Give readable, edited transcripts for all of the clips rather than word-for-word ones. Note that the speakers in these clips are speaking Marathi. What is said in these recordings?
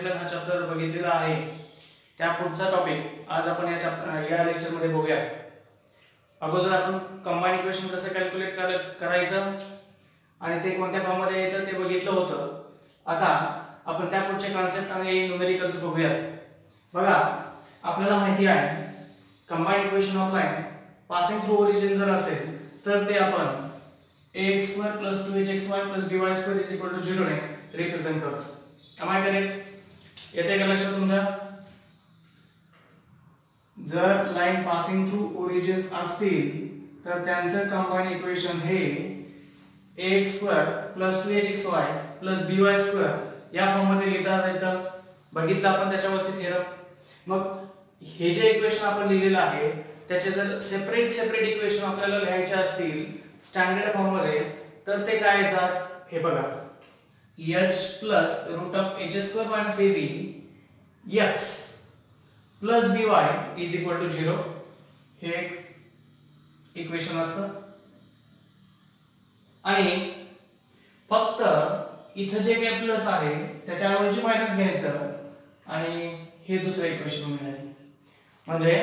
संकलन हा चॅप्टर बघितलेला आहे, त्या पुढचा टॉपिक आज आपण या लेक्चर मध्ये बघूया. अगोदर आपण कंबाईन इक्वेशन कसं कॅल्क्युलेट करायचं आणि ते कोणत्या फॉर्म मध्ये येतं ते बघितलं होतं. आता आपण त्या पुढचे कॉन्सेप्ट आणि न्यूमेरिकल्स बघूया. बघा, आपल्याला माहिती आहे combine equation of line passing through origin जर असेल तर ते आपण ax² + 2hxy + by² 0 ने रिप्रेझेंट करतो. am I correct? येते का लक्षात तुमच्या? जर लाईन पासिंग थ्रू ओरिजिन्स असतील तर त्यांचं कंबाईन इक्वेशन हे ax² + 2hxy + by² या फॉर्म मध्ये लिहिता येतं. बघितलं आपण त्याच्यावरती थेरम. मग हे जे इक्वेशन आपण लिहिलेलं आहे त्याचे जर सेपरेट इक्वेशन आपल्याला लिहायचे असतील स्टँडर्ड फॉर्म मध्ये तर ते काय येतात हे बघा. h + √h² - ab x + by = 0 हे एक इक्वेशन असतं. आणि फक्त इथे जे काही प्लस आहे त्याच्याऐवजी मायनस घ्यायचं आणि हे दुसरं इक्वेशन मिळेल. म्हणजे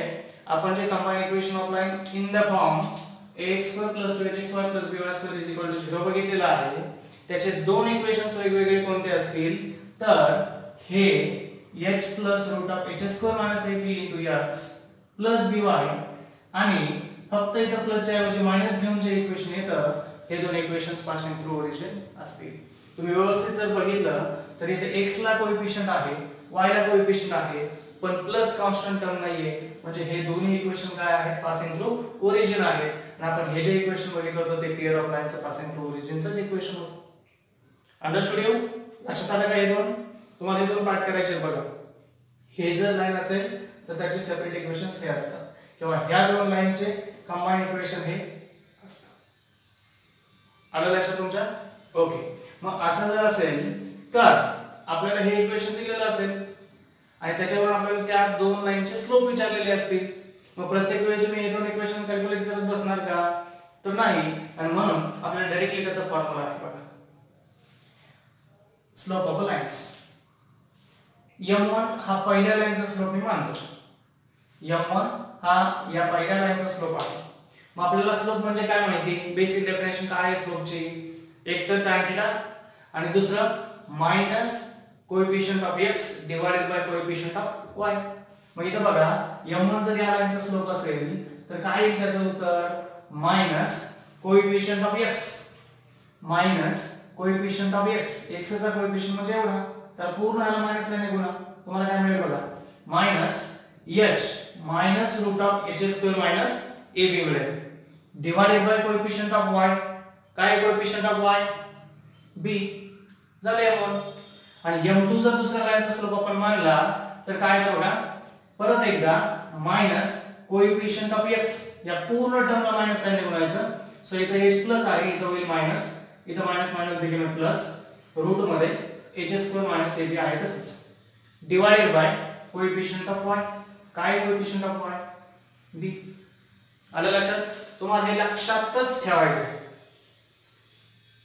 आपण जे combine equation of line in the form ax² + 2hxy + by² 0 बघितलेलं आहे त्याचे दोन इक्वेशन्स वेगवेगळे कोणते असतील तर हे h + √h² - ab x + by आणि फक्त इथं प्लस च्या ऐवजी मायनस घेऊन जे इक्वेशन येतं हे दोन इक्वेशन्स पासिंग थ्रू ओरिजिन असतील. तुम्ही व्यवस्थित जर बघितलं तर इथे x ला कोएफिशिएंट आहे, y ला कोएफिशिएंट आहे, पण प्लस कॉन्स्टंट टर्म नाहीये. म्हणजे हे दोन्ही इक्वेशन काय आहेत पासिंग थ्रू ओरिजिन आहेत. आणि आपण हे जे इक्वेशन बघितलं होतं ते पेअर ऑफ लाईनचं पासिंग थ्रू ओरिजिनचंच इक्वेशन होतं. Understood you? लक्षात आलं का? हे दोन तुम्हाला दोन पार्ट करायचे बघा. हे जर लाईन असेल तर त्याचे सेपरेट इक्वेशन्स हे असतात किंवा ह्या दोन लाईनचे कंबाईन इक्वेशन हे असतं. आलं लक्षात तुमच्या? ओके. मग असं जर असेल तर आपल्याला हे इक्वेशन दिलेलं असेल आणि त्याच्यावर आपल्याला त्या दोन लाईनचे स्लोप विचारलेले असतील. मग प्रत्येक वेळी तुम्ही हे दोन इक्वेशन कॅल्क्युलेट करत बसणार का? तर नाही. आणि म्हणून आपल्याला डायरेक्टली त्याचा फॉर्म्युला आहे बघा. स्लोप ऑफ लाईन्स m1 हा पहिल्या लाईनचा स्लोप मी मानतो. m1 हा या पहिल्या लाईनचा स्लोप आहे. मग आपल्याला स्लोप म्हणजे काय माहिती? बेसिक डेफिनेशन काय आहे स्लोपची? एक तर tan थीटा आणि दुसरं minus coefficient of x divided by coefficient of y. मग इथं बघा m1 जर या लाईनचा स्लोप असेल तर काय येईल त्याचं उत्तर? Minus coefficient of x minus coefficient of x. x चा कोएफिशिएंट म्हणजे एवढा तर पूर्ण याला मायनस ने गुणा. तुम्हाला काय मिळेल बघा? Minus h minus √h² - ab मिळेल divided by coefficient of y. काय कोएफिशिएंट ऑफ y? b. झाले m1. आणि m2 जर दुसऱ्या लाईनचा स्लोप आपण मानला तर काय येतं बघा? परत एकदा मायनस कोएफिशिएंट ऑफ x या पूर्ण टर्मला मायनस ने गुणायचं. सो इथे h प्लस आहे, इथे होईल मायनस, इथे minus minus begin plus, root मध्ये h² - ab आहे तसंच divided by coefficient of y. काय कोएफिशिएंट ऑफ y? b. आलं लक्षात? तुम्हाला हे लक्षातच ठेवायचं.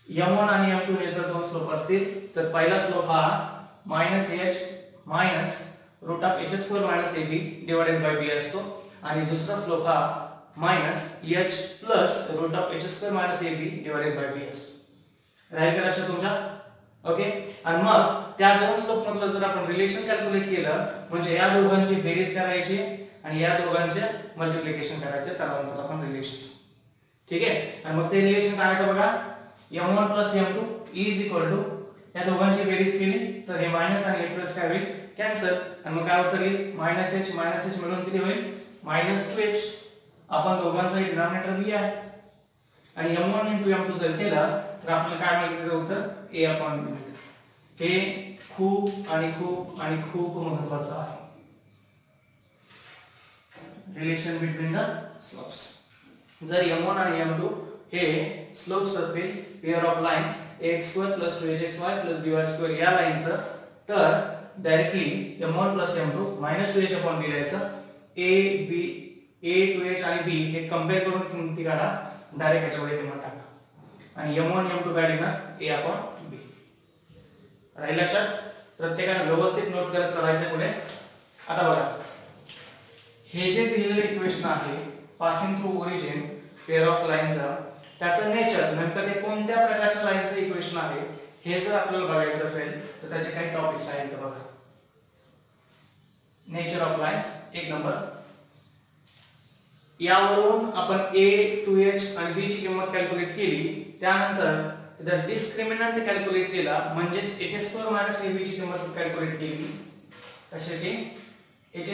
m1 आणि m2 हे जर दोन स्लोप असतील तर पहिला स्लोप हा -h minus √h² - ab divided by b असतो आणि दुसरा स्लोप हा -h plus √h² - ab divided by b असतो. राहील का लक्षात तुमच्या? ओके. आणि मग त्या दोन स्लोप मधलं जर आपण रिलेशन कॅल्क्युलेट केलं म्हणजे या दोघांची बेरीज करायची आणि या दोघांचे मल्टिप्लिकेशन करायचे, त्याला म्हणतो आपण रिलेशन्स. ठीक आहे. आणि मग ते रिलेशन काय आहे बघा? m1 + m2 = या दोघांची बेरीज केली तर हे मायनस आणि हे प्लस काय होईल? कॅन्सल. आणि मग काय उत्तर येईल? -h मिळून किती होईल? -2h. आपण दोघांचा डिनॉमिनेटर b आहे आणि m1 * m2 जर केलं तर आपल्याला काय मिळेल उत्तर? a/b मिळेल. हे खूप आणि खूप आणि खूप महत्त्वाचं आहे. Relation between the slopes. जर m1 आणि m2 हे स्लोप्स असतील pair of lines ax² + 2hxy + by² या लाईनचं तर डायरेक्टली m1 + m2 -2h/b लिहायचं. a 2h आणि b हे कंपेअर करून किमती काढा, डायरेक्ट याच्यामध्ये किंमत टाका आणि m1 m2 काय लिहिणार? a/b. राहील लक्षात? प्रत्येकाने व्यवस्थित नोट करत चालायचं पुढे. आता बघा, हे जे दिलेलं इक्वेशन आहे passing through origin pair of लाईनचं, त्याचं नेचर नेमकं ते कोणत्या प्रकारच्या लाईनचं इक्वेशन आहे हे जर आपल्याला बघायचं असेल तर त्याचे काही टॉपिक्स आहेत. बघा, नेचर ऑफ लाईन्स 1 नंबर. यावरून आपण a 2h आणि b ची किंमत कॅल्क्युलेट केली. त्यानंतर त्याचा डिस्क्रिमिनंट कॅल्क्युलेट केला, म्हणजेच h² ab ची किंमत कॅल्क्युलेट केली. कशाची? h²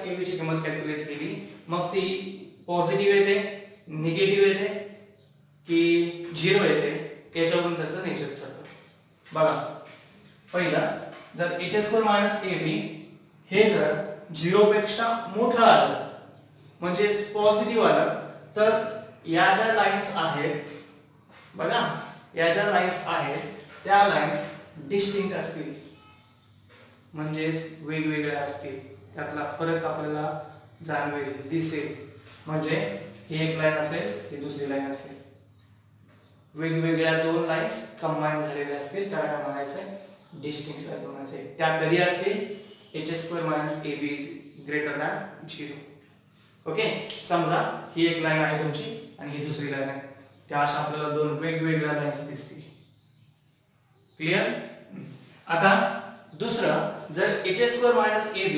ab ची किंमत कॅल्क्युलेट केली. मग ती पॉझिटिव्ह येते, निगेटिव्ह येते की 0 येते, याच्यावरून त्याचं नेचर ठरतं. बघा, पहिला जर h² ab हे जर 0 पेक्षा मोठं आलं म्हणजे पॉझिटिव्ह आलं, तर या ज्या लाईन्स आहेत बघा, या ज्या लाईन्स आहेत त्या लाईन्स डिस्टिंक्ट असतील, म्हणजे वेगवेगळ्या असतील. त्यातला फरक आपल्याला जाणवेल, दिसेल. म्हणजे ही एक लाईन असेल, ही दुसरी लाईन असेल, वेगवेगळ्या 2 लाईन्स कंबाईन झालेल्या असतील, त्याला म्हणायचं डिस्टिंक्ट लाईन्स म्हणायचे. त्या कधी असतील? h² ab greater than 0. Okay, समजा ही एक लाईन आहे तुमची आणि ही दुसरी लाईन आहे, त्या अशा आपल्याला 2 वेगवेगळ्या लाईन्स दिसतील. क्लियर? आता दुसरं, जर h² ab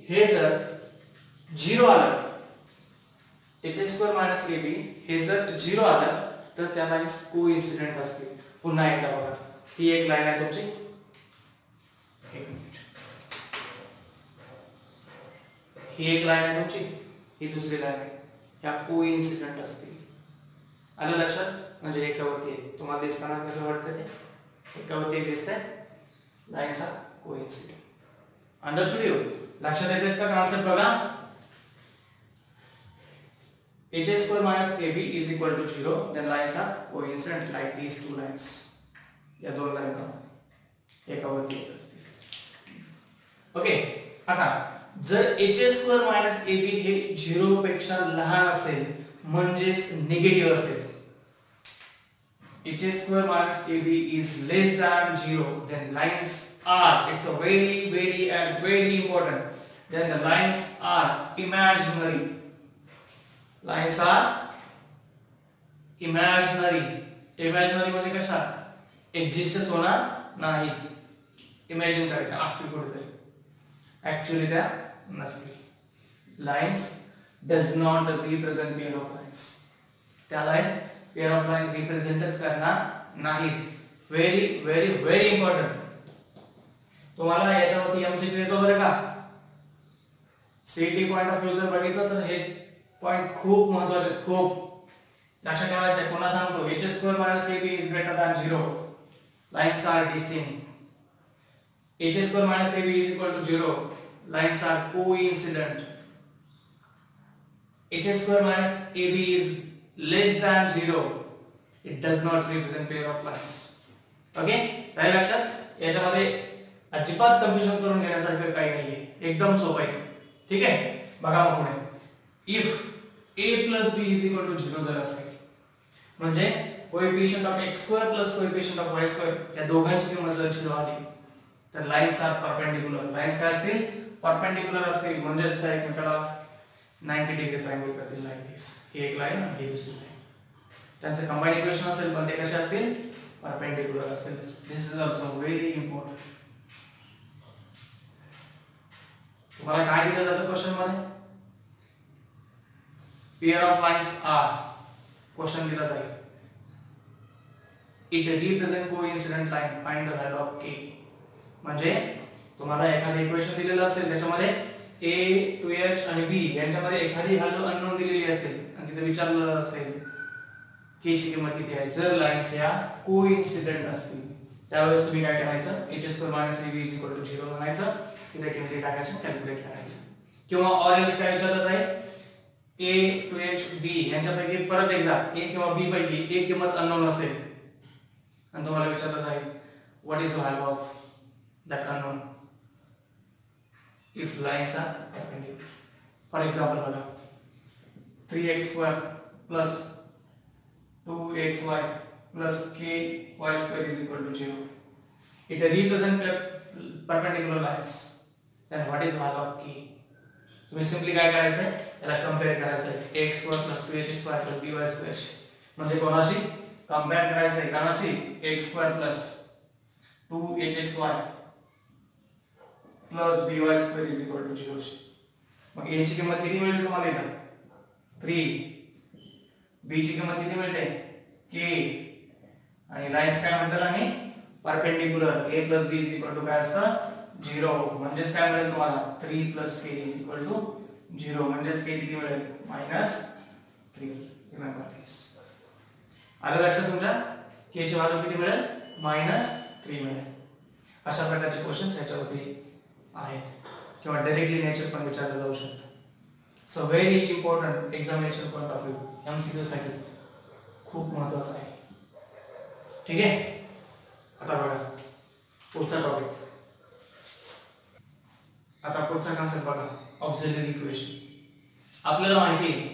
हे जर 0 आलं, h² ab हे जर 0 आलं तर त्या लाईन्स कोइन्सिडेंट असतील. पुन्हा एकदा बघा, ही एक लाईन आहे तुमची, एक मिनिट, ही एक लाईन आहे तुमची, ही दुसरी लाईन आहे, ह्या कोइन्सिडेंट असतील. आलं लक्षात? म्हणजे एकावरती एक. तुम्हाला दिसताना कसं वाटतं ते? एकावरती एक दिसतंय, lines are coincident. Understood you? लक्षात येते का कन्सेप्ट? बघा, h² ab is equal to 0, then lines are coincident like these 2 lines. या 2 लाईन एकावरती एक असतील. ओके, आता जर h² ab हे 0 पेक्षा लहान असेल म्हणजेच निगेटिव्ह असेल, h² ab is less than 0, then lines are, it's a very important, then the lines are imaginary. Lines are imaginary. Imaginary म्हणजे कशा? एक्झिस्टच होणार नाहीत. इमॅजिन करायचं असतील कुठेतरी, ऍक्च्युअली त्या नसतील. Lines does not represent pair of lines. त्या लाईन पेअर ऑफ लाईन रिप्रेझेंटच करणार नाहीत. Very important. तुम्हाला याच्यावरती एमसीक्यू येतो बरं का. सीईटी पॉइंट ऑफ व्ह्यू जर बघितलं तर हे पॉइंट खूप महत्त्वाचे, खूप लक्षात ठेवायचं आहे. पुन्हा सांगतो, h² ab is greater than 0, lines are distinct. h² ab is equal to 0, lines are coincident. h² ab is less than 0, it does not represent pair of lines. Okay, काय लक्षात? याच्यामध्ये अजिबात कन्फ्युजन करून घेण्यासारखं काही नाहीये, एकदम सोपं आहे. ठीक आहे, बघा पुढे. If a plus b is equal to 0 जर असेल, म्हणजे coefficient of x² plus coefficient of y² या दोघांची किंमत जर 0 आली तर लाईन्स आर परपेंडिक्युलर. लाईन्स काय असतील? परपेंडिक्युलर असतील, म्हणजे त्या एकमेकाला 90 डिग्री अँगल करतील, लाईक दिस. ही एक लाईन आणि ही दुसरी लाईन, त्यांचे कंबाईन इक्वेशन असेल पण ते कसे असतील? परपेंडिक्युलर असतील. This is also very important. तुम्हाला काय दिलं जातं क्वेश्चन मध्ये? Pair of lines are, question दिला जाईल, it represent coincident line, find the value of k. म्हणजे तुम्हाला एखादं इक्वेशन दिलेलं असेल, त्याच्यामध्ये a 2h आणि b यांच्यामध्ये एखादी व्हॅल्यू अननोन दिलेली असेल आणि तिथे विचारलेलं असेल k ची किंमत किती आहे. जर लाईन्स या कोइन्सिडेंट असतील त्यावेळेस तुम्ही काय करायचं? h² ab 0 म्हणायचं, तिथे किमती टाकायच्या, कॅल्क्युलेट करायचं. किंवा ऑर एल्स काय विचारलं जाईल? a 2h b यांच्यापैकी परत एकदा a किंवा b पैकी एक किंमत अननोन असेल आणि तुम्हाला विचारलं जाईल what is the value of that unknown if lines are perpendicular. For example बघा, 3x² plus 2xy plus ky² is equal to 0. It represents perpendicular lines, then what is value of k? तुम्ही सिंपली काय करायचं आहे, याला कंपेअर करायचं आहे x² + 2hxy + by² म्हणजे कोणाशी कंपेअर करायचं आहे, कोणाशी x² + 2hxy + by² = 0. मग a ची किंमत किती मिळेल तुम्हाला इथं 3, b ची किंमत किती मिळते k, आणि लाईन्स काय म्हणतात आणि परपेंडिक्युलर a + b = काय असतं 0. म्हणजे काय मिळेल तुम्हाला 3 + k = 0. म्हणजे k किती मिळेल -3. रिमेंबर दिस. आलं लक्षात तुमच्या k ची व्हॅल्यू किती मिळेल -3 मिळेल. अशा प्रकारचे क्वेश्चन्स याच्यावरती आहेत किंवा डायरेक्टली नेचर पण विचारलं जाऊ शकतं. So very important examination point of view MCQ साठी खूप महत्त्वाचं आहे. ठीक आहे. आता बघा पुढचा टॉपिक. आता पुढचा कन्सेप्ट बघा ऑक्झिलरी इक्वेशन. आपल्याला माहिती आहे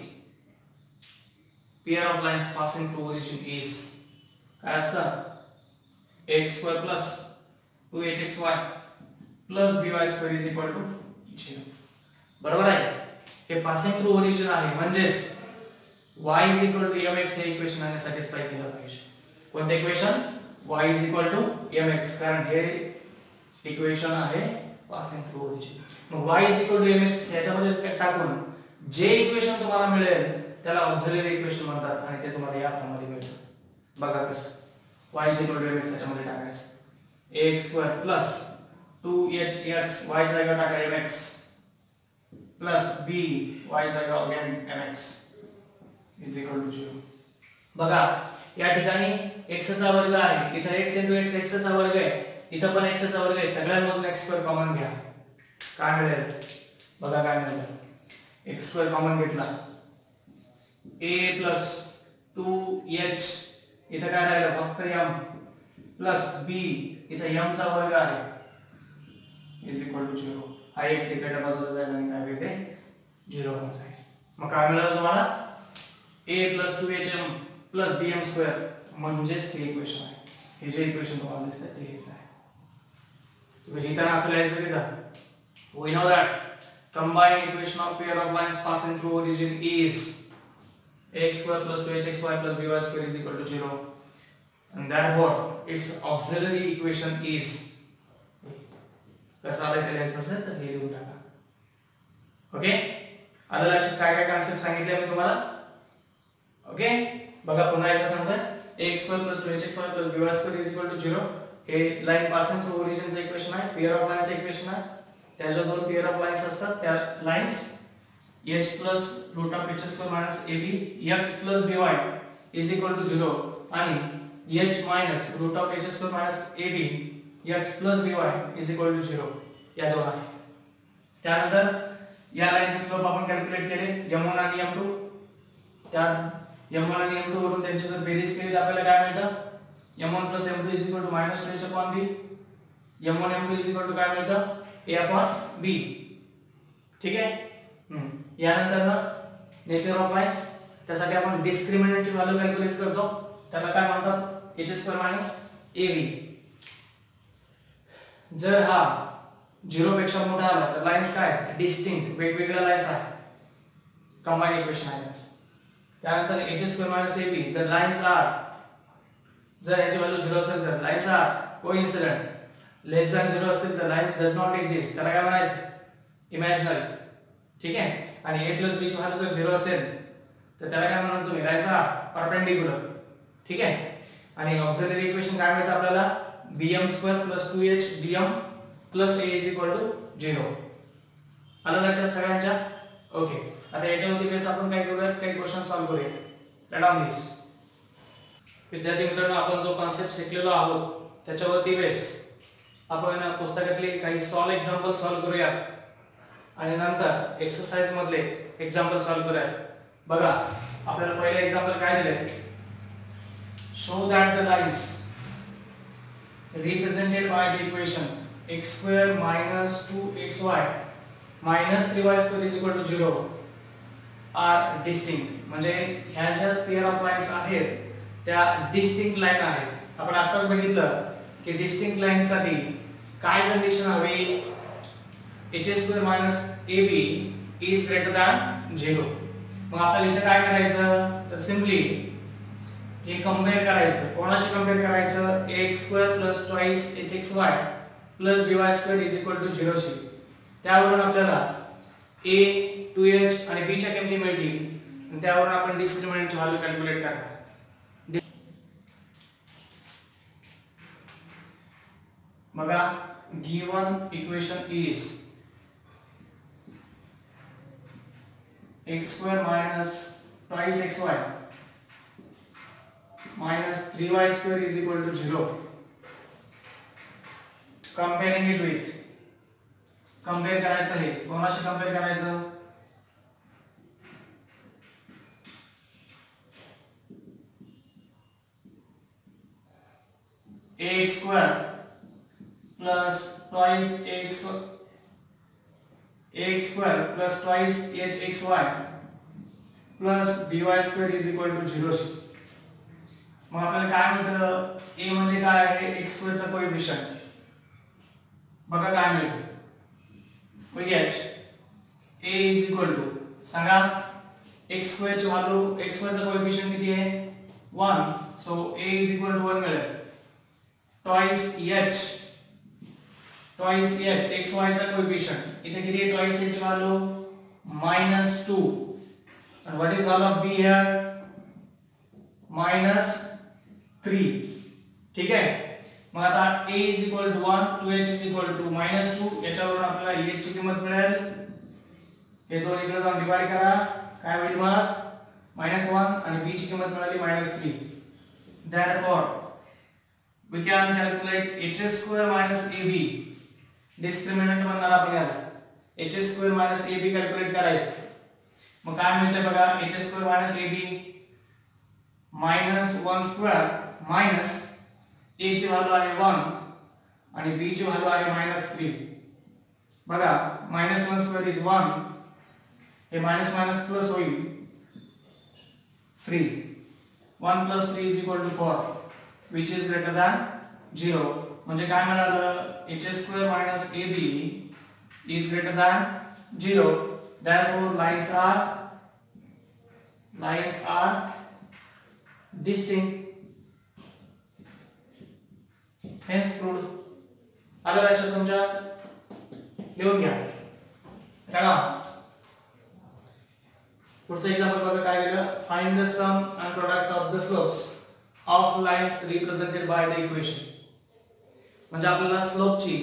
pair of lines passing through origin is काय असतं x² + 2hxy + by² = 0. बरोबर आहे. हे पासिंग थ्रू ओरिजिन आहे म्हणजेच y mx हे इक्वेशन आणि सॅटिस्फाय केलं पाहिजे. कोणते इक्वेशन y mx, कारण हे इक्वेशन आहे पासिंग थ्रू ओरिजिन. मग y mx याच्यामध्ये टाकून जे इक्वेशन तुम्हाला मिळेल त्याला ऑक्झिलरी इक्वेशन म्हणतात आणि ते तुम्हाला या फॉर्ममध्ये मिळतं. बघा कसं y mx याच्यामध्ये टाकायचं x² + 2hx y जागा टाका mx प्लस b y जागा अगेन mx = 0. बघा या ठिकाणी x चा वर्ग आहे, इथे x * x x चा वर्ग आहे, इथे पण x चा वर्ग आहे. सगळ्यांमधून x² कॉमन घ्या. काय मिळेल बघा काय मिळेल x² कॉमन घेतला a + 2h इथे काय राहिलं फक्त m प्लस b इथे m चा वर्ग आहे = 0. हा x इकडे बाजूला जाईल आणि काय भेटते 0 होऊन जाईल. मग काय मिळालं तुम्हाला a + 2hm + bm² म्हणजेच ते इक्वेशन आहे. हे जे इक्वेशन तुम्हाला दिसतं ते हेच आहे. तुम्ही लिहिताना असं लिहायचं की we know that combined equation of pair of lines passing through origin is x² + 2hxy + by² = 0, and therefore its auxiliary equation is कसं आलं ते लिहायचं असेल तर हे लिहून टाका. ओके. आलं लक्षात काय काय कन्सेप्ट सांगितले मी तुम्हाला. ओके. बघा पुन्हा एकदा सांगतोय x² + 2hxy + by² = 0 हे लाईन पासिंग थ्रू ओरिजिनचं इक्वेशन आहे. पेअर ऑफ लाईनचं इक्वेशन आहे. त्याच्या दोन पेअर ऑफ लाईन्स असतात त्या lines h + √h² - ab x + by = 0 आणि h - √h² - ab x + by = 0 या दोन आहेत. त्यानंतर या लाईनचे स्लोप आपण कॅल्क्युलेट केले m1 आणि m2. त्या m1 आणि m2 वरून त्यांची जर बेरीज केली तर आपल्याला काय मिळतं m1 + m2 = -2hb. m1 m2 काय मिळतं a/b. ठीक आहे. यानंतर ना नेचर ऑफ लाईन्स त्यासाठी आपण डिस्क्रिमिनंटची व्हॅल्यू कॅल्क्युलेट करतो. त्याला काय म्हणतात h² - ab. जर हा 0 पेक्षा मोठा आला तर लाईन्स काय डिस्टिंक्ट वेगवेगळ्या लाईन्स आहेत. कंबाईन इक्वेशन आहे त्याचं. त्यानंतर h² - ab the lines R जर याची व्हॅल्यू 0 असेल तर lines are coincident. Less than 0 असेल तर लाईन्स डज नॉट एक्झिस्ट. त्याला काय म्हणायचं इमॅजिनरी. ठीक आहे. आणि a + b ची व्हॅल्यू जर 0 असेल तर त्याला काय म्हणणार तुम्ही लाईन्स आर परपेंडिक्युलर. ठीक आहे. आणि ऑक्झिलरी इक्वेशन काय मिळतं आपल्याला bm² + 2h bm + a = 0. आलं लक्षात सगळ्यांच्या. ओके. आता याच्यावरती बेस आपण काय करूया काही क्वेश्चन सॉल्व्ह करूया. लेट ऑन दिस. विद्यार्थी मित्रांनो आपण जो कॉन्सेप्ट शिकलेलो आहोत त्याच्यावरती बेस आपण पुस्तकातले काही सॉल्व एक्झाम्पल सॉल्व्ह करूया आणि नंतर एक्सरसाइज मधले एक्झाम्पल सॉल्व्ह करूया. बघा आपल्याला पहिले एक्झाम्पल काय दिले show that the lines represented by the equation x² - 2xy - 3y² = 0 are distinct. म्हणजे ह्या ज्या पेअर ऑफ लाईन्स आहेत त्या डिस्टिंक्ट लाईन आहेत. आपण आताच बघितलं की डिस्टिंक्ट लाईन साठी काय कंडिशन हवी, h² minus ab is greater than 0. मग आपल्याला इथे काय करायचं, तर सिंपली हे कंपेअर करायचं. कोणाशी कंपेअर करायचं, ax² plus twice hxy plus by² is equal to 0 शी. त्यावरून आपल्याला a 2h आणि b च्या किमती मिळतील आणि त्यावरून आपण डिस्क्रिमिनंटची व्हॅल्यू कॅल्क्युलेट करणार. बघा, given equation is x² minus twice xy minus 3y² is equal to 0. Comparing it with, compare करायचं आहे, कोणाशी कंपेअर करायचं, ax² plus twice ax² plus twice hxy plus by² is equal to 0. मग आपल्याला काय मिळतं, a म्हणजे काय आहे, x² चा कोएफिशिएंट. बघा काय मिळतं, we get a is equal to, सांगा x² ची व्हॅल्यू, x² चा कोएफिशिएंट किती आहे, 1. So a is equal to 1 मिळेल. twice h xy चा कोएफिशिएंट इथे किती आहे, twice h ची value -2. and what is value of b here, -3. ठीक आहे. मग आता a is equal to 1, 2h is equal to -2. याच्यावरून आपल्याला h ची किंमत मिळेल, हे दोन इकडे जाऊन डिवाइड करा, काय होईल मग, -1 आणि b ची किंमत मिळाली -3. therefore we can calculate h² minus ab. Discriminant म्हणणार आपण याला, h² minus ab कॅल्क्युलेट करायचं. मग काय मिळते बघा, h² minus ab -1² minus a ची व्हॅल्यू आहे 1 आणि b ची व्हॅल्यू आहे -3. बघा, -1² इज 1, हे मायनस मायनस प्लस होईल 3. 1 plus 3 is equal to 4, which is greater than 0. म्हणजे काय म्हणाल, h² minus ab is greater than 0. Therefore lines are distinct. Hence proved. आलं लक्षात तुमच्या, लिहून घ्या. करा पुढचं एक्झाम्पल बघा काय दिलं, find the sum and product of the slopes of lines represented by the equation. म्हणजे आपल्याला स्लोपची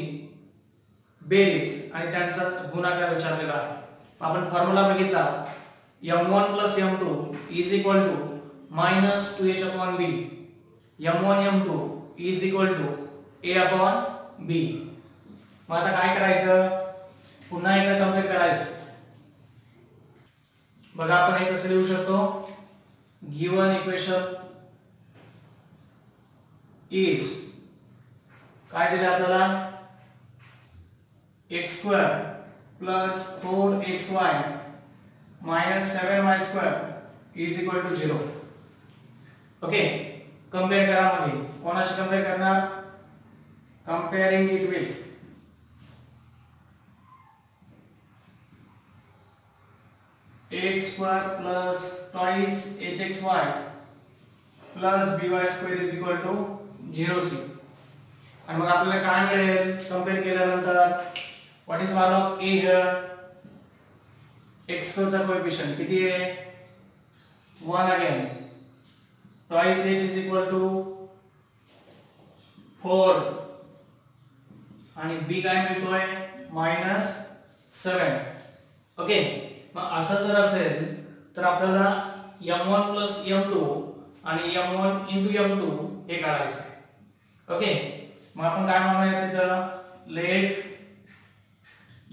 बेरीज आणि त्यांचा गुणाकार विचारलेला आहे. आपण फॉर्म्युला बघितला, m1 plus m2 is equal to -2h upon b. m1 m2 is equal to a upon b. मग आता काय करायचं, पुन्हा एकदा कंपेअर करायचं. बघा आपण हे कसं लिहू शकतो, गिवन इक्वेशन इज, काय दिलं आपल्याला, x² plus 4xy minus 7y² is equal to 0. Okay, compare करा. मग कोणाशी कंपेअर करणार, comparing it with ax² plus twice hxy plus by² is equal to 0. आणि मग आपल्याला काय मिळेल, कंपेअर केल्यानंतर what is value of a here, x² चा कोएफिशिएंट किती आहे, 1 again. twice h is equal to 4 आणि b काय मिळतोय, -7. ओके, मग असं जर असेल तर आपल्याला m1 plus m2 आणि m1 into m2 हे काढायचं आहे. ओके, मग आपण काय म्हणूया तिथं, late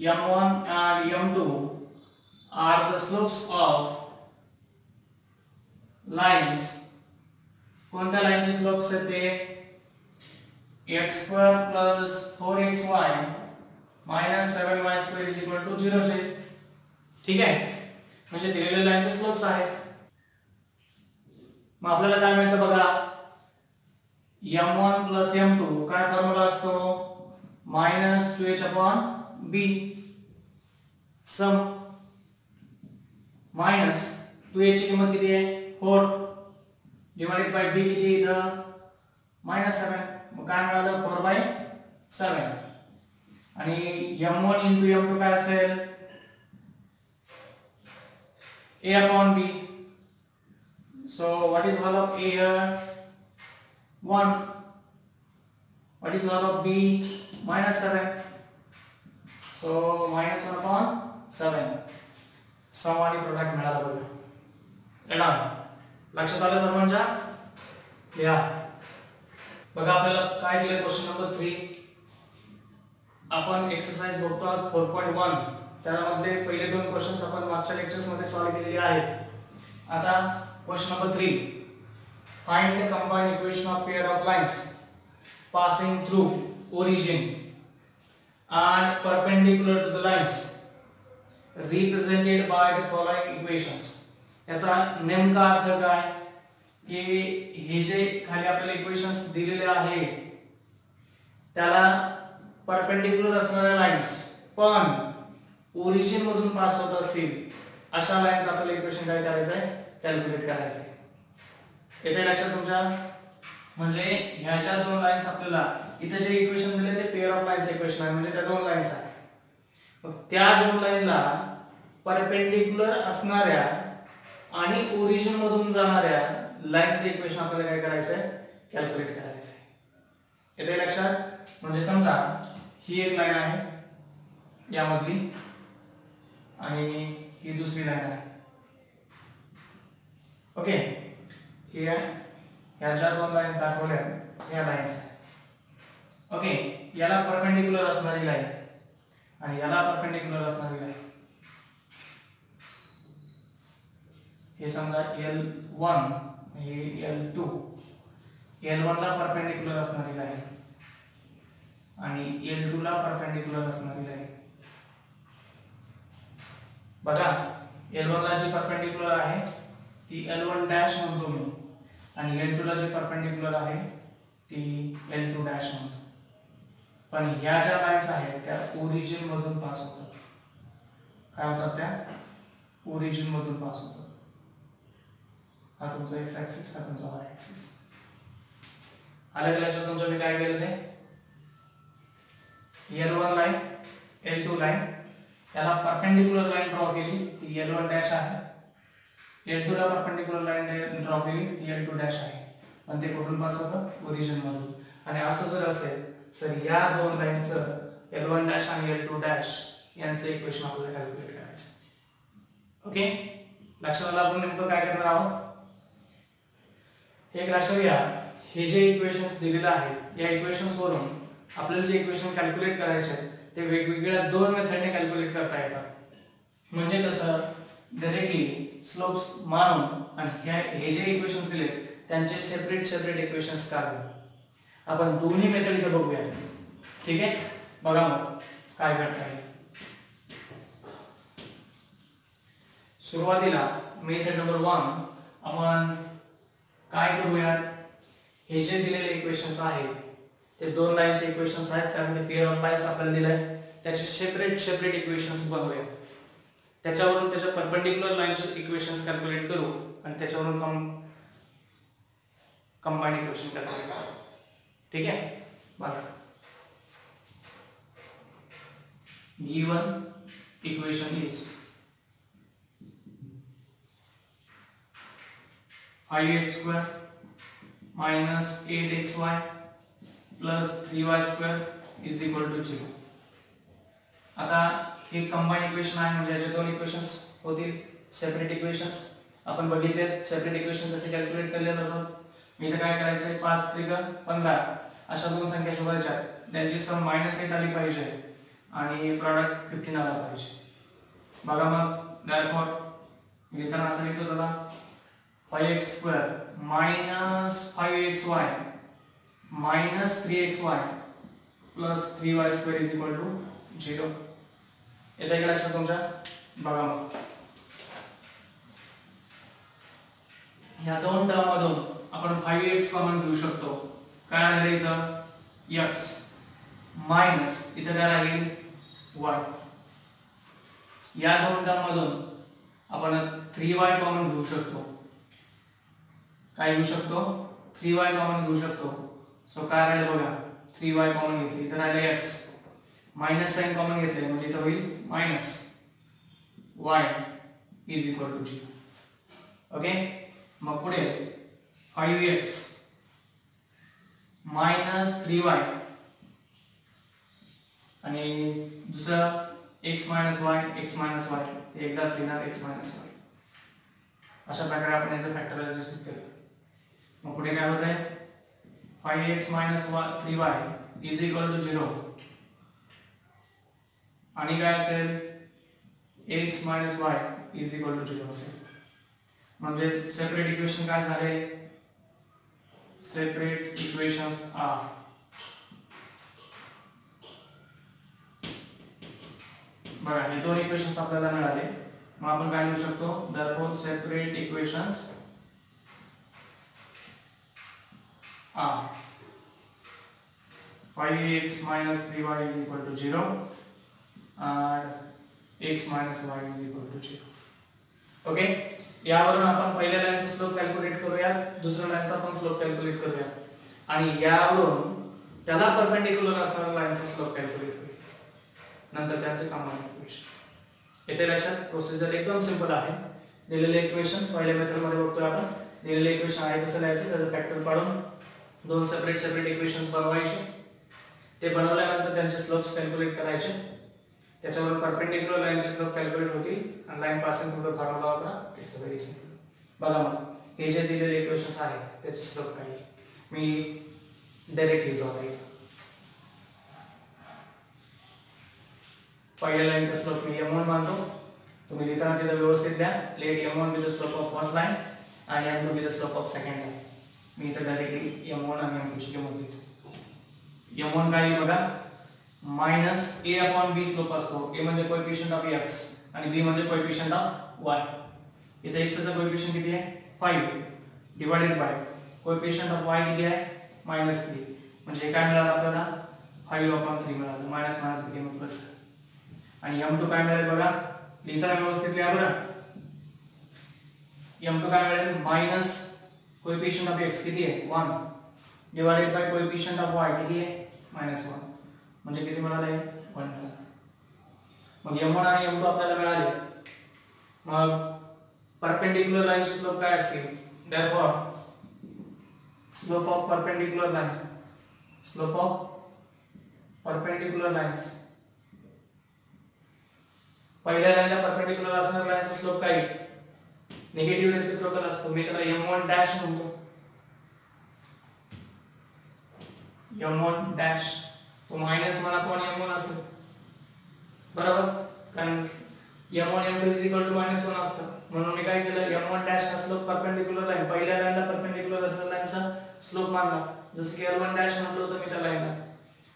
m1 and m2 are the slopes of lines. कोणत्या लाईनचे स्लोप्स आहेत ते, x² plus 4xy minus 7y² is equal to 0 चे. ठीक आहे, म्हणजे दिलेल्या लाईनचे स्लोप्स आहेत. मग आपल्याला काय मिळतं बघा, m1 plus m2 काय फॉर्म्युला असतो, मायनस 2h अपॉन b सम मायनस 2h ची किंमत किती आहे 4 डिवाइडेड बाय b किती इथं -7 मग काय मिळालं 4/7 आणि m1 m2 काय असेल a upon b. So what is value of a here 1. What is value of b -7. So -1 upon 7 सम आणि प्रोडक्ट मिळाला बघा. येणार लक्षात आलं सर्वांच्या लिहा. बघा आपल्याला काय दिले क्वेश्चन नंबर 3 आपण एक्सरसाइज बघतो 4.1 त्यामध्ये पहिले दोन क्वेश्चन्स आपण मागच्या लेक्चर्स मध्ये सॉल्व केलेले आहेत. आता question number 3 find the combined equation of pair of lines passing through origin and perpendicular to the lines represented by the following equations. याचा नेमका अर्थ काय की हे जे खाली आपल्याला इक्वेशन्स दिलेले आहे त्याला परपेंडिक्युलर असणाऱ्या लाइन्स पण ओरिजिन मधून पास होत असतील अशा लाइन्स आपल्याला इक्वेशन काय करायचं आहे कॅल्क्युलेट करायचं आहे. येते लक्षात तुमच्या म्हणजे ह्या ज्या दोन लाइन्स आपल्याला इथे जे इक्वेशन दिले ते पेअर ऑफ लाइन्स इक्वेशन आहे म्हणजे त्या दोन लाइन्स आहेत. मग त्या दोन लाइनला परपेंडिक्युलर असणाऱ्या आणि ओरिजिन मधून जाणाऱ्या लाइनचे इक्वेशन आपल्याला काय करायचं आहे कॅल्क्युलेट करायचं आहे. येते लक्षात म्हणजे समजा ही एक लाइन आहे यामधली आणि ही दुसरी लाइन आहे. ओके ही या ज्या दोन लाइन्स दाखवल्या या लाइन्स आहेत. ओके याला परपेंडिक्युलर असणारी लाइन आणि याला परपेंडिक्युलर असणारी लाइन हे समजा L1 हे L2 L1 ला परपेंडिक्युलर असणारी लाइन आणि L2 ला परपेंडिक्युलर असणारी लाइन. बघा L1 ला जी परपेंडिक्युलर आहे ती L1 डॅश म्हणतो मी आणि L2 ला जी परपेंडिक्युलर आहे ती L2 डॅश म्हणतो. पण ह्या ज्या लाइन्स आहेत त्या ओरिजिन मधून पास होतात. काय होतात त्या ओरिजिन मधून पास होतात. हा तुमचा एक्स ऍक्सिस हा तुमचा वाय ऍक्सिस. आलं लक्षात तुमचं मी काय केलं ते L1 लाइन L2 लाइन याला परपेंडिक्युलर लाइन ड्रॉ केली ती L1 डॅश आहे. L2 ला परपेंडिक्युलर लाइन ड्रॉ केली ती L2 डॅश आहे. आणि ते कुठून पास होतं ओरिजिन मधून. आणि असं जर असेल तर या दोन लाइनचं L1 डॅश आणि L2 डॅश यांचे इक्वेशन आपल्याला कॅल्क्युलेट करायचं. ओके लक्षात आलं आपण नेमकं काय करणार आहोत. एक लक्षात घ्या हे जे इक्वेशन्स दिलेले आहेत या इक्वेशन्स वरून आपल्याला जे इक्वेशन कॅल्क्युलेट करायचे आहेत ते वेगवेगळ्या दोन मेथडने कॅल्क्युलेट करता येतात. म्हणजे कसं डायरेक्टली स्लोप्स मानून आणि हे जे इक्वेशन्स दिले त्यांचे सेपरेट इक्वेशन्स काढून आपण दोन्ही मेथड इथे बघूया. ठीक आहे बघा मग काय करता येईल. सुरुवातीला मेथड नंबर 1 आपण काय करूया हे जे दिलेले इक्वेशन्स आहेत ते दोन लाइन्सचे इक्वेशन्स आहेत त्यामध्ये पेअर ऑफ लाइन्स आपल्याला दिलाय त्याचे सेपरेट इक्वेशन्स बनवूया. त्याच्यावरून त्याच्या परपेंडिक्युलर लाइनचे इक्वेशन्स कॅल्क्युलेट करू आणि त्याच्यावरून कंबाइंड इक्वेशन कॅल्क्युलेट करू. ठीक आहे बघा given equation is 5x square minus 8xy plus 3y square is equal to 0. आता हे कंबाइंड इक्वेशन आहे म्हणजे याचे दोन इक्वेशन्स होतील सेपरेट इक्वेशन्स. आपण बघितले सेपरेट इक्वेशन कसे कॅल्क्युलेट केले जातात. मी इथे काय करायचं आहे 5 त्रिक 15 अशा दोन संख्या शोधायच्या त्यांची सम -8 आली पाहिजे आणि प्रॉडक्ट 15 आला पाहिजे. बघा मग therefore लिहिताना असं लिहितो त्याला 5x square minus 5xy minus 3xy plus 3y square is equal to 0. येते का लक्षात तुमच्या. बघा मग या दोन टर्म मधून आपण 5x कॉमन घेऊ शकतो. काय आले इथं x मायनस इथे काय लागेल y. या दोन टर्म मधून आपण 3y कॉमन घेऊ शकतो. काय घेऊ शकतो 3y कॉमन घेऊ शकतो. सो काय राहील बघा 3y कॉमन घेतली तर राहिले x मायनस साइन कॉमन घेतले म्हणजे इथे होईल minus y is equal to 0. Okay मग पुढे 5x मायनस 3y आणि दुसरं x मायनस y एकदाच लिहिणार x मायनस y. अशा प्रकारे आपण याचं फॅक्टरायझेशन केलं. मग पुढे काय होत आहे 5x minus 3y is equal to 0 आणि काय असेल x minus y is equal to 0 असेल. म्हणजे सेपरेट इक्वेशन काय झाले सेपरेट इक्वेशन्स आर बघा हे दोन इक्वेशन्स आपल्याला मिळाले. मग आपण काय लिहू शकतो therefore separate equations are 5x minus 3y is equal to 0 and x minus y is equal to 0. Okay यावरून आपण पहिल्या लाईनचा स्लोप कॅल्क्युलेट करूया दुसऱ्या लाईनचा पण स्लोप कॅल्क्युलेट करूया आणि यावरून त्याला परपेंडिक्युलर असणाऱ्या लाईनचा स्लोप कॅल्क्युलेट करूया नंतर त्याचे कॉमन इक्वेशन. येथे लक्षात प्रोसिजर एकदम सिंपल आहे. दिलेले इक्वेशन पहिल्या मेथड मध्ये बघतोय आपण. दिलेले इक्वेशन आहे कसं लिहायचं त्याचं फॅक्टर काढून दोन सेपरेट इक्वेशन्स बनवायचे. ते बनवल्यानंतर त्यांचे स्लोप्स कॅल्क्युलेट करायचे. त्याच्यावर परपेंडिक्युलर लाईनचे स्लोप कॅल्क्युलेट होतील आणि line passing through the formula वापरा. It's very simple. बघा मग हे जे दिलेले इक्वेशन्स आहेत त्याचे स्लोप काय मी डायरेक्टली ड्रॉ करेन. पहिल्या लाईनचा स्लोप मी m1 मानतो. तुम्ही लिहिताना तिथे व्यवस्थित द्या. Let m1 with the slope of first line आणि m2 with the slope of second line. मी इथे डायरेक्टली m1 आणि m2 ची किंमत लिहितो. m1 काय बघा minus a upon b slope असतो. a म्हणजे कोएफिशिएंट ऑफ x आणि b म्हणजे कोएफिशिएंट ऑफ y. इथे x चा कोएफिशिएंट किती आहे 5 divided by coefficient of y किती आहे -3 म्हणजे काय मिळालं आपल्याला 5 अपॉन 3 मिळालं. मायनस मायनस बिकम प्लस आणि m2 काय मिळेल बघा लिहिताना व्यवस्थित लिहा बरं. m2 काय मिळेल मायनस कोएफिशिएंट ऑफ x किती आहे 1 divided by coefficient of y किती आहे -1 म्हणजे किती मिळाले 1. मग m1 आणि m2 आपल्याला मिळाले. मग परपेंडिक्युलर लाईनचे स्लोप काय असतील therefore slope of perpendicular lines पहिल्या लाईनला परपेंडिक्युलर असणाऱ्या लाईनचा स्लोप काय निगेटिव्ह रेसिप्रोकल असतो. मी त्याला m1 डॅश म्हणतो. m1 डॅश तो -1 अपॉन m1 असेल बरोबर कारण m1 m2 -1 असतं. म्हणून मी काय केलं m1 डॅश हा स्लोप परपेंडिक्युलर लाईन पहिल्या लाईनला परपेंडिक्युलर असणाऱ्या लाईनचा स्लोप मानला. जसं की l1 डॅश म्हटलं होतं मी त्या लाईनला.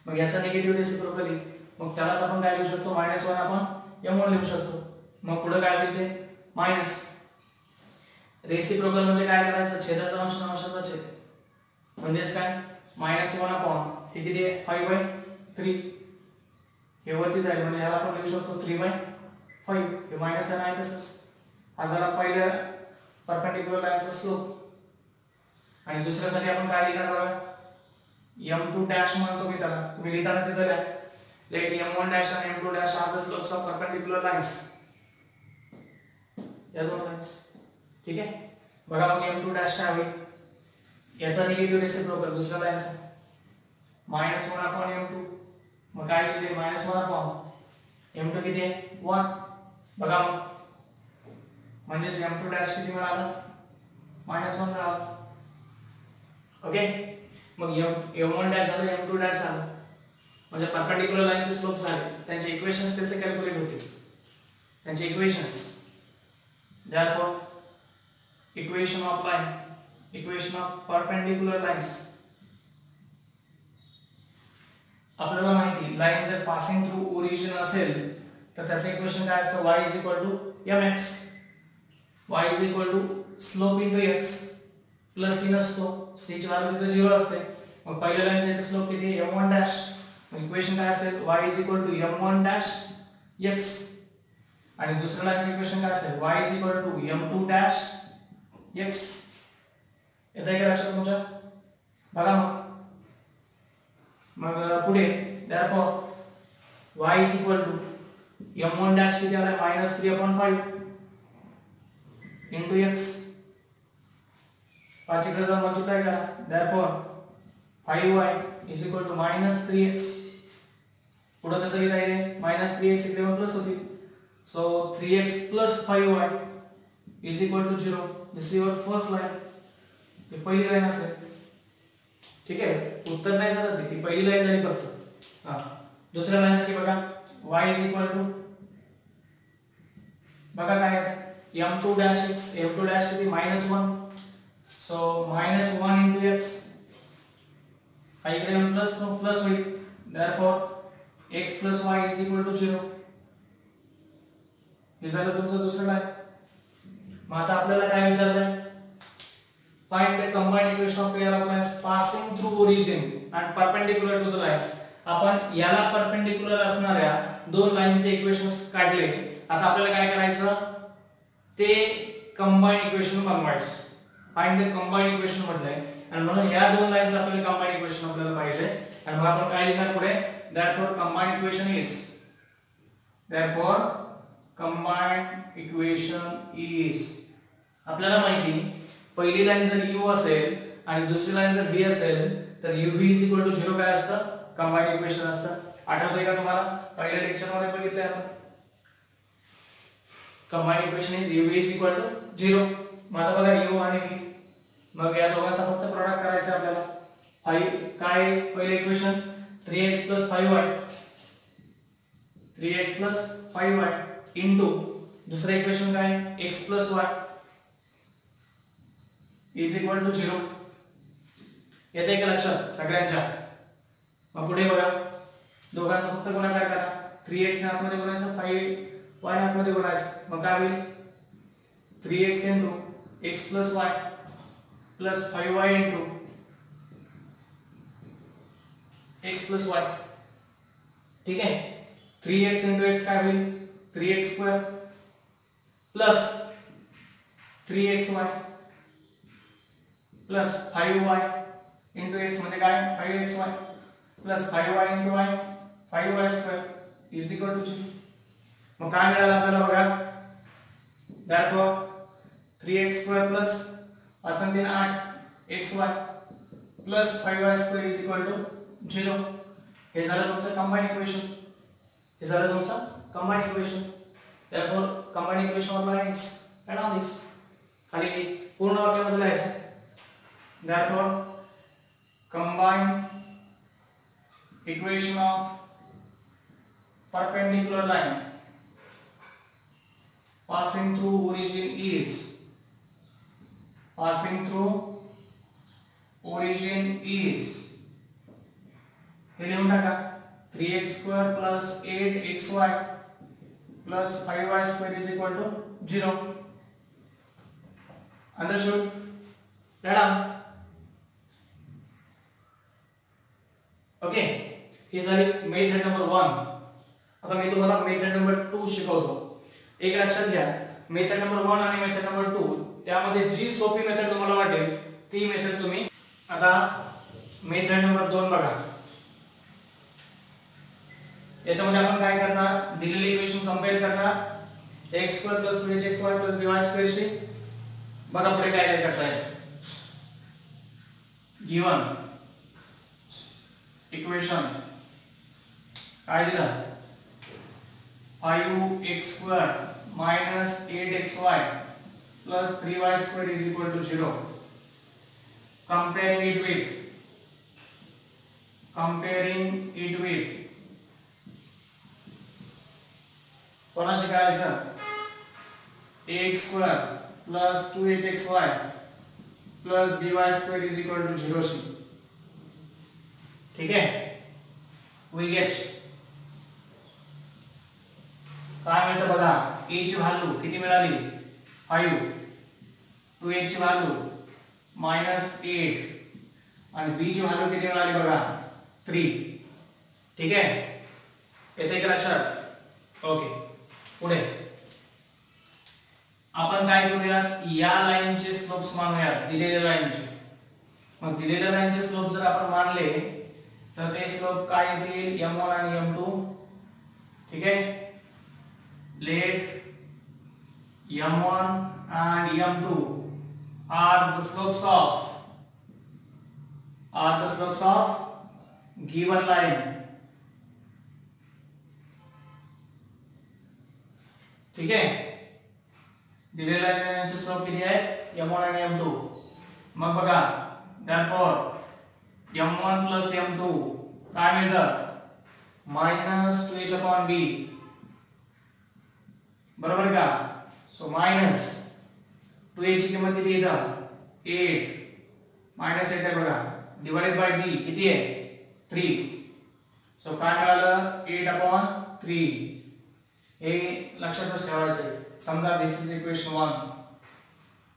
मग याचा निगेटिव्ह रेसिप्रोकल मग त्यालाच आपण काय लिहू शकतो -1 अपॉन m1 लिहू शकतो. मग पुढे काय होईल ते मायनस रेसिप्रोकल म्हणजे काय करायचं छेदाचा अंश आणि अंशाचा छेद म्हणजेच काय -1 अपॉन हे किती आहे 5/3 हे वरती जाईल म्हणजे याला आपण लिहू शकतो 3/5 हे मायनस आहे तसंच. हा झाला पहिल्या परपेंडिक्युलर लाईनचा स्लोप आणि दुसऱ्यासाठी आपण काय लिहिणार बघा m2 डॅश म्हणतो मी त्याला. तुम्ही लिहिताना तिथे द्या लेट m1 डॅश आणि m2 dash are the slopes of perpendicular lines या दोन लाईन्स. ठीक आहे बघा मग m2 डॅश काय होईल याचा निगेटिव्ह रेसिप्रोकल दुसऱ्या लाईनचा -1 अपॉन m2 मग काय लिहिले -1 अपॉन m2 किती आहे 1 बघा मग म्हणजे m2 डॅश किती मिळालं -1 मिळालं. ओके मग m1 डॅश झालं m2 डॅश झालं म्हणजे परपेंडिक्युलर लाईनचे स्लोप झाले. त्यांचे इक्वेशन्स कसे कॅल्क्युलेट होतील त्यांचे equations therefore equation of perpendicular lines आपल्याला माहिती लाईन जर पासिंग थ्रू ओरिजिन असेल तर त्याचे इक्वेशन काय असतं y mx y slope into x plus c नसतो c ची व्हॅल्यू तिथे 0 असते. मग पहिल्या लाईनचा इथे स्लोप किती m1 डॅश इक्वेशन काय असेल y is equal to m1 dash x आणि दुसऱ्या लाईनचं इक्वेशन काय असेल y is equal to m2 dash x. येतंय का लक्षात तुमच्या? बघा मग पुढे therefore y is equal to m1 dash किती आला -3/5 into x. 5 इकडे जाऊन मल्टिप्लाय करा therefore 5y is equal to -3x. पुढे कसं लिहिता येईल -3x इकडे प्लस होतील. So 3x plus 5y is equal to 0. This is your first line. ही पहिली लाईन असेल. ठीक आहे, उत्तर नाही झालं ती पहिली लाईन झाली फक्त. हां, दुसऱ्या लाईन साठी बघा y is equal to बघा काय आहे m2 dash x. m2 dash किती -1. So -1 into x. हा इकडे प्लस होईल. Therefore x plus y is equal to 0. हे झालं तुमचं दुसरं लाईन. मग आता आपल्याला काय विचारलंय find the combined equation of pair of lines passing through origin and perpendicular to the lines. आपण याला परपेंडिक्युलर असणाऱ्या दोन लाईनचे इक्वेशन्स काढले. आता आपल्याला काय करायचं ते कंबाइंड इक्वेशन बनवायचं. फाइंड द कंबाइंड इक्वेशन म्हटलंय आणि म्हणून या दोन लाईनचं आपल्याला कंबाइंड इक्वेशन आपल्याला पाहिजे. आणि मग आपण काय लिहिणार पुढे therefore combined equation is आपल्याला माहिती पहिली लाईन जर u असेल आणि दुसरी लाईन जर v असेल तर uv is equal to 0 काय असतं कंबाइंड इक्वेशन असतं. आठवतंय का तुम्हाला पहिल्या लेक्चर मध्ये बघितलंय आपण combined equation is uv is equal to 0. मग आता बघा u आणि v मग या दोघांचा फक्त प्रोडक्ट करायचं आपल्याला. काय पहिलं equation 3x plus 5y 3x plus 5y into दुसरं इक्वेशन काय x plus y is equal to 0. येते का लक्षात सगळ्यांच्या? मग पुढे बघा दोघांचा फक्त गुणाकार करा. 3x ने आतमध्ये गुणायचं 5y ने आतमध्ये गुणायचं. मग काय होईल 3x into x plus y plus 5y into x plus y. ठीक है 3x into x काय होईल 3x square plus 3xy plus 5y into x मध्ये काय 5xy plus 5y into y 5y square is equal to 0. मग काय मिळालं आपल्याला बघा therefore 3x square plus 5 3 8 xy plus 5y square is equal to 0. हे झालं तुमचं कंबाइंड इक्वेशन. हे झालं तुमचं combined equation. therefore combined equation of lines and all this खाली पूर्ण वाक्यामध्ये लिहायचं. therefore combined equation of perpendicular line passing through origin is हे लिहून टाका 3x square plus 8xy plus 5y square is equal to 0. Understood? Ready? Okay. ही झाली मेथड नंबर 1. आता मी तुम्हाला मेथड नंबर 2 शिकवतो. एक लक्षात घ्या मेथड नंबर 1 आणि मेथड नंबर 2 त्यामध्ये जी सोपी मेथड तुम्हाला वाटेल ती मेथड तुम्ही. आता मेथड नंबर 2 बघा. याच्यामध्ये आपण काय करणार दिलेले इक्वेशन कंपेअर करणार x square plus 2hxy plus by square शी. बघा पुढे काय काय करताय गिवन इक्वेशन काय दिलं 5x square minus 8xy plus 3y square is equal to 0. Comparing it with कोणाशी करायचं ax square plus 2hxy plus by square is equal to 0 शी. ठीक है we get काय मिळतं बघा a ची व्हॅल्यू किती मिळाली 5 2h ची व्हॅल्यू -8 आणि b ची व्हॅल्यू किती मिळाली बघा 3. ठीक आहे, येते का लक्षात? ओके, पुढे आपण काय करूयात, या लाईनचे स्लोप्स मानूयात, दिलेल्या लाईनचे. मग दिलेल्या लाईनचे स्लोप जर आपण मानले तर ते स्लोप काय येतील, m1 आणि m2. ठीक आहे, late m1 and m2 are the slopes of given line. ठीक आहे, दिलेल्या लाईनचे स्लोप किती आहेत, m1 आणि m2. मग बघा, therefore m1 plus m2 काय मिळतं, -2h/b. बरोबर का? सो मायनस 2a ची किंमत किती येतं, 8 मायनस 8 आहे बघा, डिवाइडेड बाय b किती आहे, 3. सो काय मिळालं, 8/3. हे लक्षातच ठेवायचं आहे. समजा दिस इज इक्वेशन 1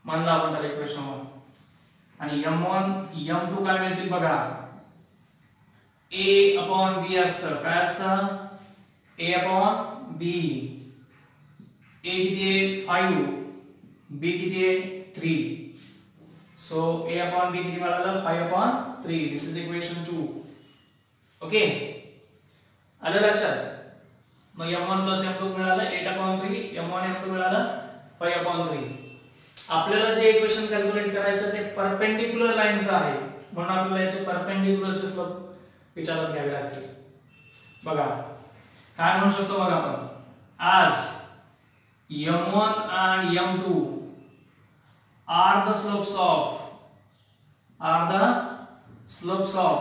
मानला आपण त्याला इक्वेशन 1, आणि m1 m2 काय मिळतील बघा, a/b असतं. काय असतं, a/b. a किती आहे, 5, b किती आहे, 3. सो a/b किती मिळालं, 5/3. दिस इज इक्वेशन 2. ओके, आलं लक्षात? मग m1 plus m2 मिळालं 8/3, m1 m2 मिळालं 5/3. आपल्याला जे इक्वेशन कॅल्क्युलेट करायचं ते परपेंडिक्युलर लाईनचं आहे, म्हणून आपल्याला याचे परपेंडिक्युलरचे स्लोप विचारात घ्यावे लागतील. बघा काय म्हणू शकतो, बघा आपण as m1 and m2 are the slopes of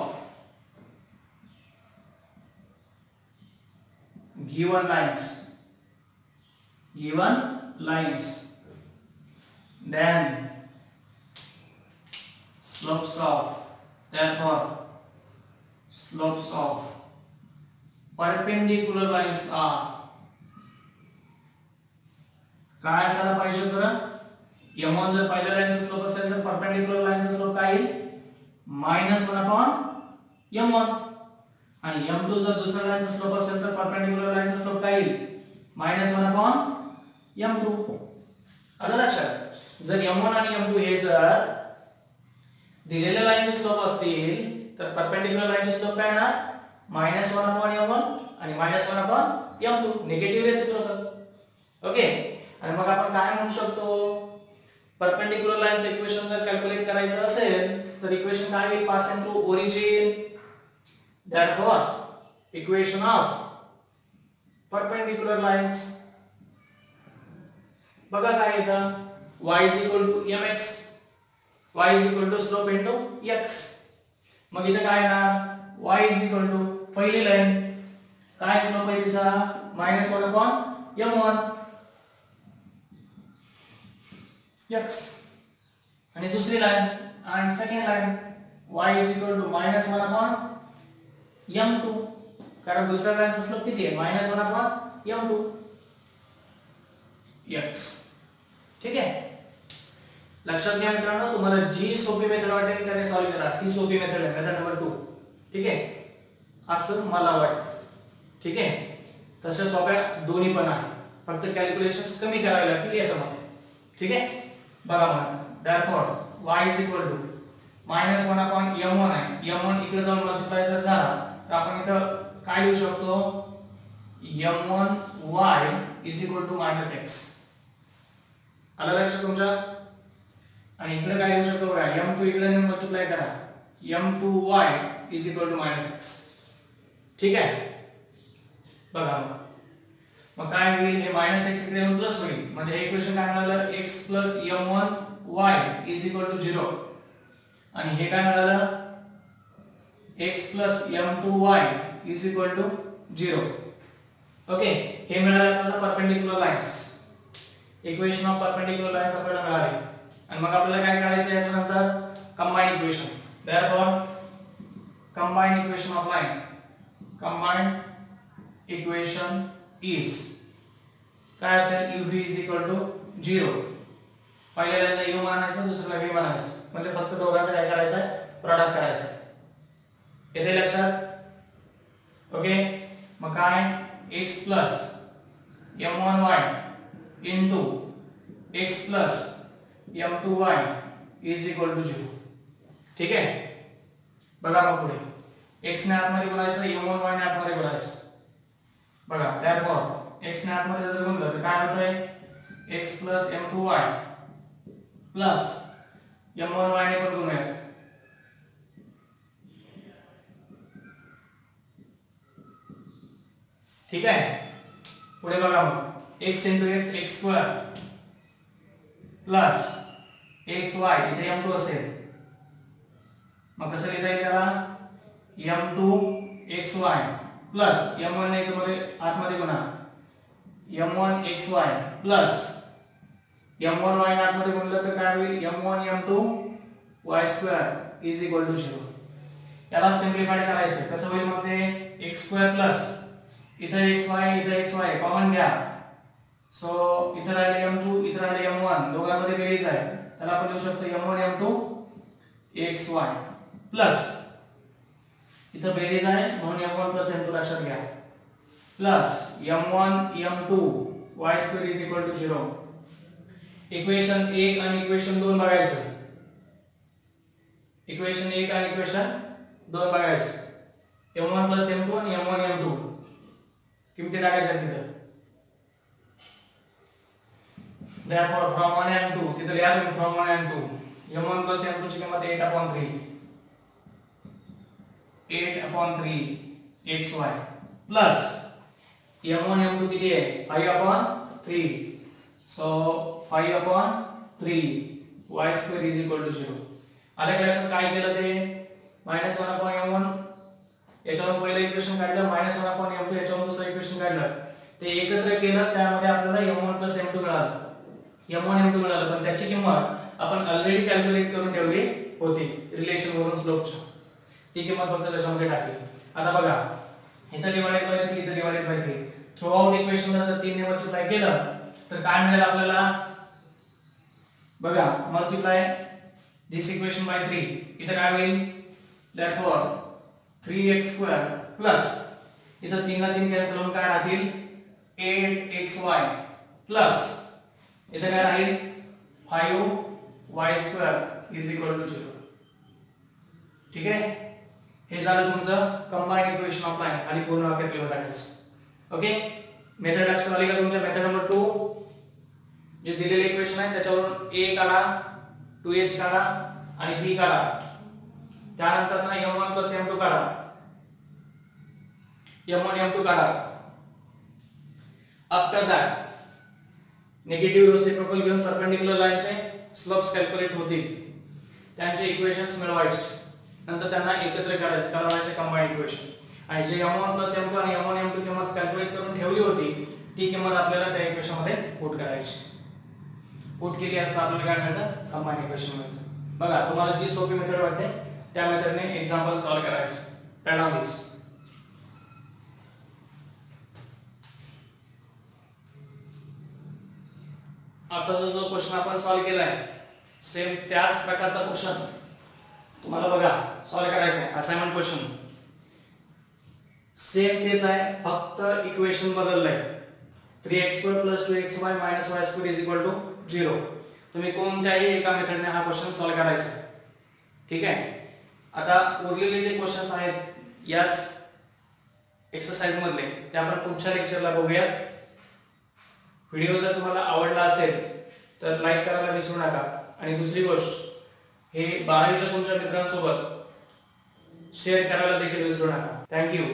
given lines, then therefore slopes of perpendicular lines are, काय असायला पाहिजे तर, m1 जर पहिल्या लाईनचा स्लोप असेल तर परपेंडिक्युलर लाईनचा स्लोप काय येईल, -1/m1. आणि m2 जर दुसऱ्या लाईनचा स्लोप असेल तर परपेंडिक्युलर लाईनचा स्लोप काय येईल, -1/m2. आलं लक्षात? जर m1 आणि m2 हे जर दिलेल्या लाईनचे स्लोप असतील तर परपेंडिक्युलर लाईनचे स्लोप काय येणार, -1/m1 आणि -1/m2. Negative reciprocal. ओके, आणि मग आपण काय म्हणू शकतो, परपेंडिक्युलर लाईनचं इक्वेशन जर कॅल्क्युलेट करायचं असेल तर इक्वेशन काय होईल, passing through origin. Therefore equation of perpendicular lines, बघा काय येतं, y is equal to mx, y is equal to slope into x. मग इथे काय येणार, y is equal to पहिली लाईन काय स्लोप आहे तिचा, -1/m1 x, आणि दुसरी लाईन आणि second line y is equal to -1/m2, कारण दुसऱ्या लाईनचा स्लोप किती आहे, -1/m2 x. ठीक आहे, लक्षात घ्या मित्रांनो, तुम्हाला जी सोपी मेथड वाटेल त्याने सॉल्व्ह करा. ही सोपी मेथड आहे, मेथड नंबर 2. ठीक आहे, असं मला वाटतं. ठीक आहे, तशा सोप्या दोन्ही पण आहे, फक्त कॅल्क्युलेशन्स कमी करावे लागतील याच्यामध्ये. ठीक आहे, बघा मला therefore y is equal to -1/m1 आहे. m1 इकडे जाऊन मल्टिप्लाय जर झाला तर आपण इथं काय लिहू शकतो, m1y is equal to -x. आलं लक्षात तुमच्या? आणि इकडे काय लिहू शकतो बघा, m2 इकडे नेऊन मल्टिप्लाय करा, m2y is equal to -x. ठीक आहे, बघा मग काय होईल, हे -x इकडे येऊन प्लस होईल, म्हणजे हे इक्वेशन काय मिळालं, x + m1y is equal to 0. आणि हे काय मिळालं, x + m2y is equal to 0. Okay, हे मिळालं आपल्याला perpendicular lines. Equation of perpendicular lines आपल्याला मिळाली. आणि मग आपल्याला काय करायचं आहे याच्यानंतर, combine equation. Therefore combine equation of line, combine equation is काय असेल, uv is equal to 0. पहिल्या लाईनला u मानायचं, दुसऱ्याला v मानायचं, म्हणजे फक्त दोघांचं काय करायचं आहे, प्रॉडक्ट करायचं आहे. येते लक्षात? ओके, मग काय x plus m1y into x plus m2y is equal to 0. ठीक आहे, बघा मग पुढे x ने आतमध्ये बोलायचं, m1y ने आतमध्ये बोलायचं. बघा therefore x ने आतमध्ये जर गुणलं तर काय होतंय x plus m2y plus m1y ने पण गुणूया. ठीक आहे, पुढे बघा मग x into x x square plus xy इथे m2 असेल, मग कसं लिहिता येईल त्याला m2 xy प्लस m1 ने इथे आतमध्ये गुणा m1 xy plus m1 y आतमध्ये गुणलं तर काय होईल m1 m2 y square is equal to 0. याला सिंप्लिफाय करायचं, कसं होईल मग ते x स्क्वेअर प्लस इथे xy कॉमन घ्या, सो इथे राहिले m2 इथे राहिले m1, दोघांमध्ये बेरीज आहे, त्याला आपण लिहू शकतो m1 m2 xy प्लस इथे बेरीज आहे म्हणून m1 प्लस m2 लक्षात घ्या plus m1 m2 y square is equal to 0. Equation 1 आणि इक्वेशन 2 बघायचं, इक्वेशन 1 आणि इक्वेशन 2 बघायचं, m1 प्लस m2 आणि m1 m2 किमती टाकायच्या तिथं. therefore from 1 and 2 तिथं लिहा तुम्ही from 1 and 2 m1 plus m2 ची किंमत 8/3 xy प्लस m1 m2 किती आहे 5/3, so 5/3 y square is equal to 0. आल्या लक्षात काय केलं ते -1/m1 याच्यावर पहिलं इक्वेशन काढलं, -1/m2 याच्यावर दुसरं इक्वेशन काढलं, ते एकत्र केलं, त्यामध्ये आपल्याला m1 m2 मिळालं. m1 m2 मिळालं, पण त्याची किंमत आपण ऑलरेडी कॅल्क्युलेट करून ठेवली होती रिलेशन वरून स्लोपच्या, ती किंमत फक्त त्याच्यामध्ये टाकली. आता बघा इथं डिवाइडेड बाय 3 इथं डिवाइडेड बाय 3, थ्रू आउट इक्वेशनला जर 3 ने मल्टिप्लाय केलं तर काय मिळेल आपल्याला, बघा मल्टिप्लाय दिस इक्वेशन बाय 3, इथं काय होईल therefore 3x² प्लस इथं 3 ला 3 कॅन्सल होऊन काय राहील 8xy प्लस इथं काय राहील 5y² इज इक्वल टू 0. ठीक आहे, हे झालं तुमचं कंबाइंड इक्वेशन ऑफ लाइन, खाली पूर्ण वाक्यात लिहून टाकायचं. ओके, मेथड लक्षात आली का तुमच्या? मेथड नंबर 2 जे दिलेले इक्वेशन आहे त्याच्यावरून a काढा, 2h काढा आणि b काढा, त्यानंतर ना m1 plus m2 काढा, m1 m2 काढा. आफ्टर दैट निगेटिव्ह रेसिप्रोकल घेऊन परपेंडिक्युलर लाईनचे स्लोप्स कॅल्क्युलेट होतील, त्यांचे इक्वेशन्स मिळवायचे, नंतर त्यांना एकत्र करायचे, त्याला म्हणायचे कंबाइंड इक्वेशन. आणि जे m1 plus m2 आणि m1 m2 किंमत कॅल्क्युलेट करून ठेवली होती ती किंमत आपल्याला त्या इक्वेशन मध्ये पुट करायची. पुट केली असता आपल्याला काय मिळतं कंबाइंड इक्वेशन मिळतं. बघा तुम्हाला जी सोपी मेथड वाटते त्या मेथडने एक्झाम्पल सॉल्व करायचं. राइट डाउन दिस. आताचा जो क्वेश्चन आपण सॉल्व केलाय सेम त्याच प्रकारचा क्वेश्चन तुम्हाला बघा सॉल्व करायचा आहे. असाइनमेंट क्वेश्चन सेम तेच आहे, फक्त इक्वेशन बदललंय. 3x² + 2xy - y² = 0. तुम्ही कोणत्याही एका मेथडने हा क्वेश्चन सॉल्व करायचा आहे. ठीक आहे, आता उरलेले जे क्वेश्चन्स आहेत याच एक्सरसाइज मधले ते आपण पुढच्या लेक्चरला बघूया. व्हिडिओ जर तुम्हाला आवडला असेल तर लाईक करायला विसरू नका. आणि दुसरी गोष्ट, हे 12वीच्या तुमच्या मित्रांसोबत शेअर करायला देखील विसरू नका. थँक्यू.